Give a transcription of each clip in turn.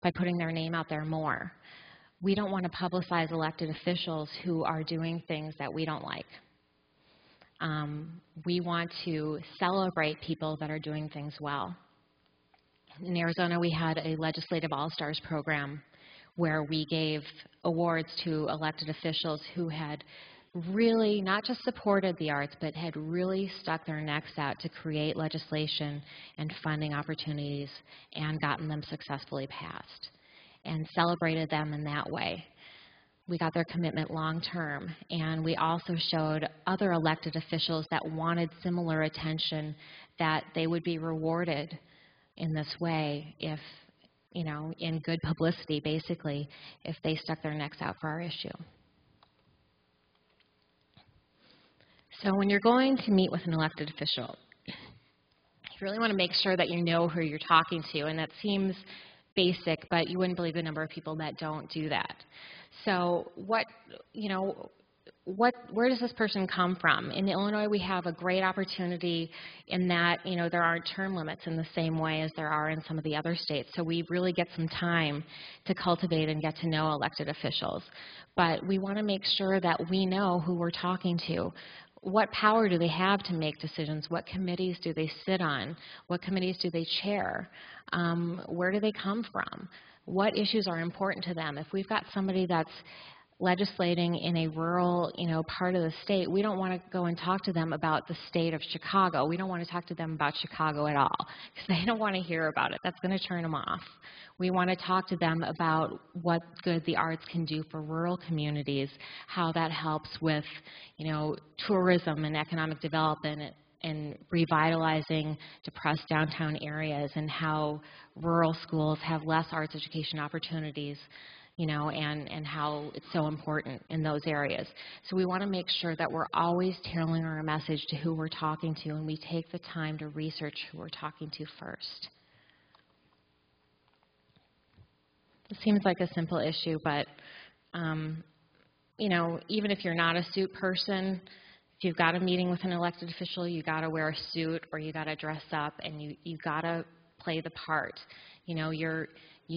by putting their name out there more. We don't want to publicize elected officials who are doing things that we don't like. We want to celebrate people that are doing things well. In Arizona, we had a Legislative All-Stars program where we gave awards to elected officials who had really not just supported the arts, but had really stuck their necks out to create legislation and funding opportunities and gotten them successfully passed, and celebrated them in that way. We got their commitment long term, and we also showed other elected officials that wanted similar attention that they would be rewarded in this way if, you know, in good publicity, basically, if they stuck their necks out for our issue. So when you're going to meet with an elected official, you really want to make sure that you know who you're talking to, and that seems basic, but you wouldn't believe the number of people that don't do that. So where does this person come from? In Illinois, we have a great opportunity in that, you know, there aren't term limits in the same way as there are in some of the other states. So we really get some time to cultivate and get to know elected officials. But we want to make sure that we know who we're talking to. What power do they have to make decisions? What committees do they sit on? What committees do they chair? Where do they come from? What issues are important to them? If we've got somebody that's legislating in a rural, you know, part of the state, we don't want to go and talk to them about the state of Chicago. We don't want to talk to them about Chicago at all, because they don't want to hear about it. That's going to turn them off. We want to talk to them about what good the arts can do for rural communities, how that helps with, you know, tourism and economic development and revitalizing depressed downtown areas, and how rural schools have less arts education opportunities, you know, and how it's so important in those areas. So we want to make sure that we're always tailoring our message to who we're talking to, and we take the time to research who we're talking to first. It seems like a simple issue, but you know, even if you're not a suit person, if you've got a meeting with an elected official, you got to wear a suit or you got to dress up, and you got to play the part. You know, you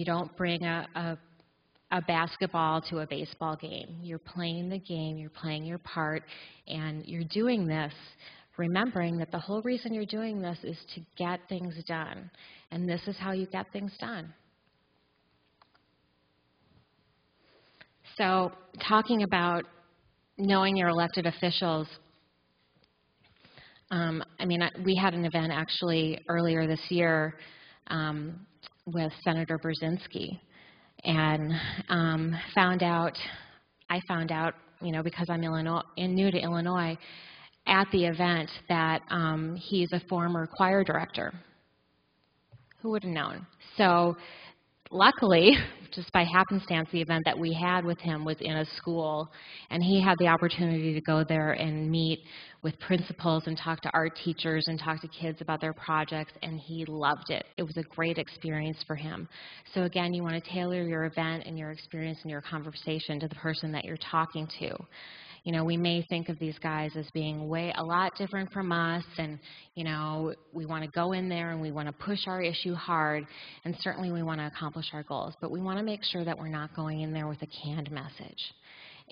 don't bring a basketball to a baseball game. You're playing the game, you're playing your part, and you're doing this remembering that the whole reason you're doing this is to get things done, and this is how you get things done. So talking about knowing your elected officials, we had an event actually earlier this year with Senator Brzezinski, and I found out, you know, because I'm new to Illinois, at the event that he's a former choir director. Who would have known? So luckily, just by happenstance, the event that we had with him was in a school, and he had the opportunity to go there and meet with principals and talk to art teachers and talk to kids about their projects, and he loved it. It was a great experience for him. So again, you want to tailor your event and your experience and your conversation to the person that you're talking to. You know, we may think of these guys as being a lot different from us, and, you know, we want to go in there and we want to push our issue hard, and certainly we want to accomplish our goals, but we want to make sure that we're not going in there with a canned message.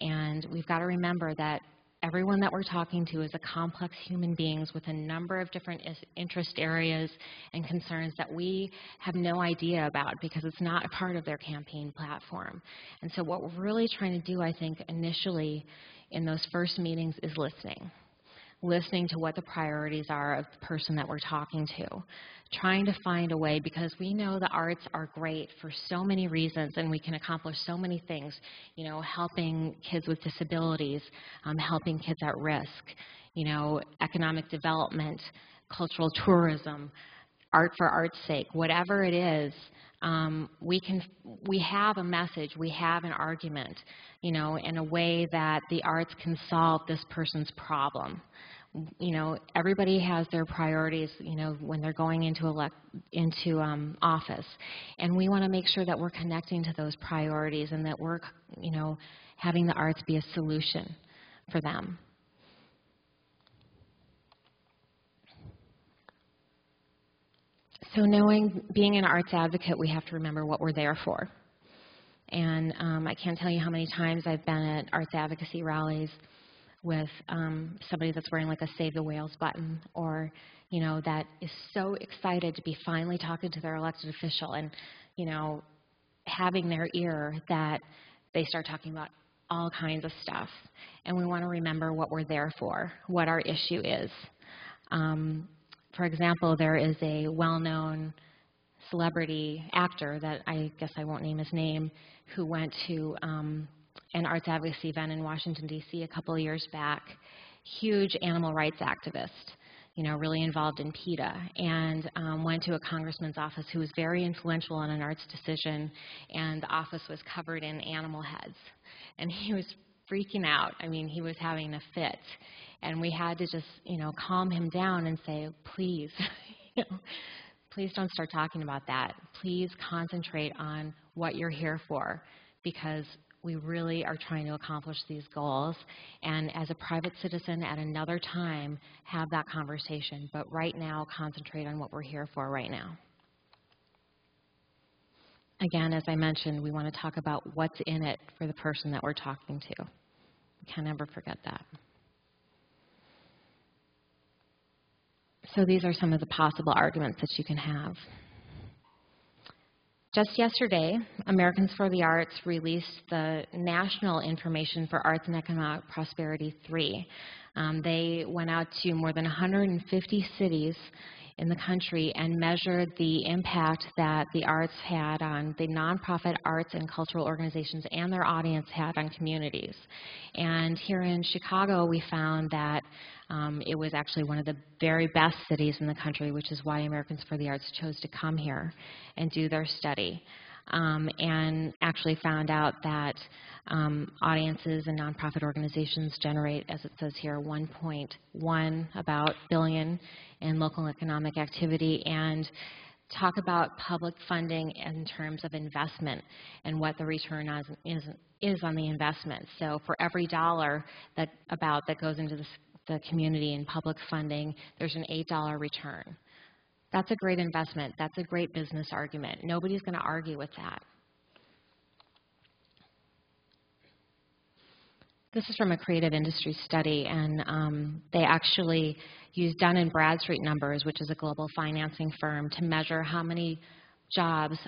And we've got to remember that everyone that we're talking to is a complex human beings with a number of different interest areas and concerns that we have no idea about because it's not a part of their campaign platform. And so what we're really trying to do, I think, initially in those first meetings is listening to what the priorities are of the person that we're talking to, trying to find a way, because we know the arts are great for so many reasons and we can accomplish so many things, you know, helping kids with disabilities, helping kids at risk, you know, economic development, cultural tourism, art for art's sake, whatever it is. We have a message, we have an argument, you know, in a way that the arts can solve this person's problem. You know, everybody has their priorities, you know, when they're going into office, and we want to make sure that we're connecting to those priorities and that we're, you know, having the arts be a solution for them. So being an arts advocate, we have to remember what we're there for. And I can't tell you how many times I've been at arts advocacy rallies with somebody that's wearing like a Save the Whales button, or, you know, that is so excited to be finally talking to their elected official and, you know, having their ear that they start talking about all kinds of stuff. And we want to remember what we're there for, what our issue is. For example, there is a well-known celebrity actor that I guess I won't name his name, who went to an arts advocacy event in Washington, D.C. a couple of years back. Huge animal rights activist, you know, really involved in PETA, and went to a congressman's office who was very influential on an arts decision, and the office was covered in animal heads. And he was freaking out. I mean, he was having a fit. And we had to just, you know, calm him down and say, please, you know, please don't start talking about that. Please concentrate on what you're here for, because we really are trying to accomplish these goals. And as a private citizen, at another time, have that conversation. But right now, concentrate on what we're here for right now. Again, as I mentioned, we want to talk about what's in it for the person that we're talking to. We can never forget that. So these are some of the possible arguments that you can have. Just yesterday, Americans for the Arts released the National Information for Arts and Economic Prosperity 3. They went out to more than 150 cities in the country and measured the impact that the arts had on the nonprofit arts and cultural organizations and their audience had on communities. And here in Chicago, we found that it was actually one of the very best cities in the country, which is why Americans for the Arts chose to come here and do their study. And actually found out that audiences and nonprofit organizations generate, as it says here, 1.1 about billion in local economic activity, and talk about public funding in terms of investment and what the return is on the investment. So for every dollar that goes into the community in public funding, there's an $8 return. That's a great investment. That's a great business argument. Nobody's going to argue with that. This is from a creative industry study, and they actually used Dun & Bradstreet numbers, which is a global financing firm, to measure how many jobs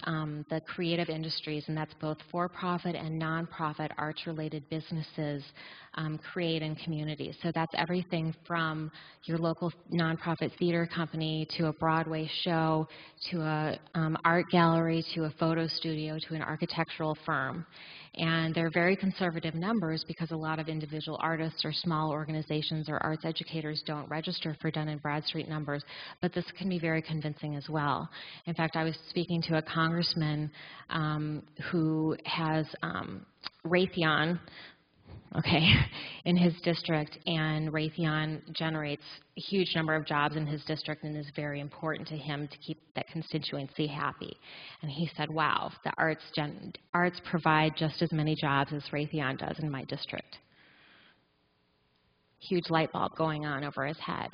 the creative industries, and that's both for-profit and non-profit arts-related businesses, create in communities. So that's everything from your local nonprofit theater company to a Broadway show to a art gallery to a photo studio to an architectural firm. And they're very conservative numbers because a lot of individual artists or small organizations or arts educators don't register for Dun & Bradstreet numbers, but this can be very convincing as well. In fact, I was speaking to a congressman who has Raytheon, in his district, and Raytheon generates a huge number of jobs in his district and is very important to him to keep that constituency happy. And he said, wow, the arts provide just as many jobs as Raytheon does in my district. Huge light bulb going on over his head.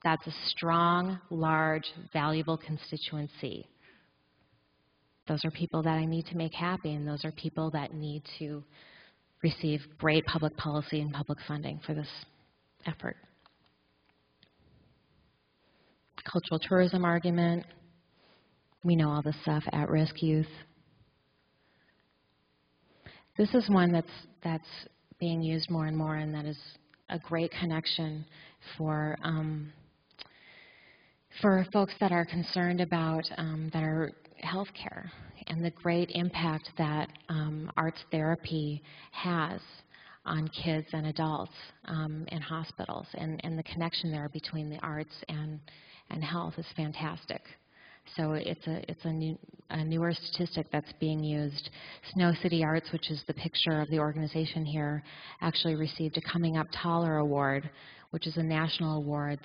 That's a strong, large, valuable constituency. Those are people that I need to make happy, and those are people that need to receive great public policy and public funding for this effort. Cultural tourism argument. We know all this stuff, at-risk youth. This is one that's being used more and more, and that is a great connection for folks that are concerned about that are healthcare and the great impact that arts therapy has on kids and adults in hospitals, and the connection there between the arts and health is fantastic. So it's a newer statistic that's being used. Snow City Arts, which is the picture of the organization here, actually received a Coming Up Taller Award, which is a national award that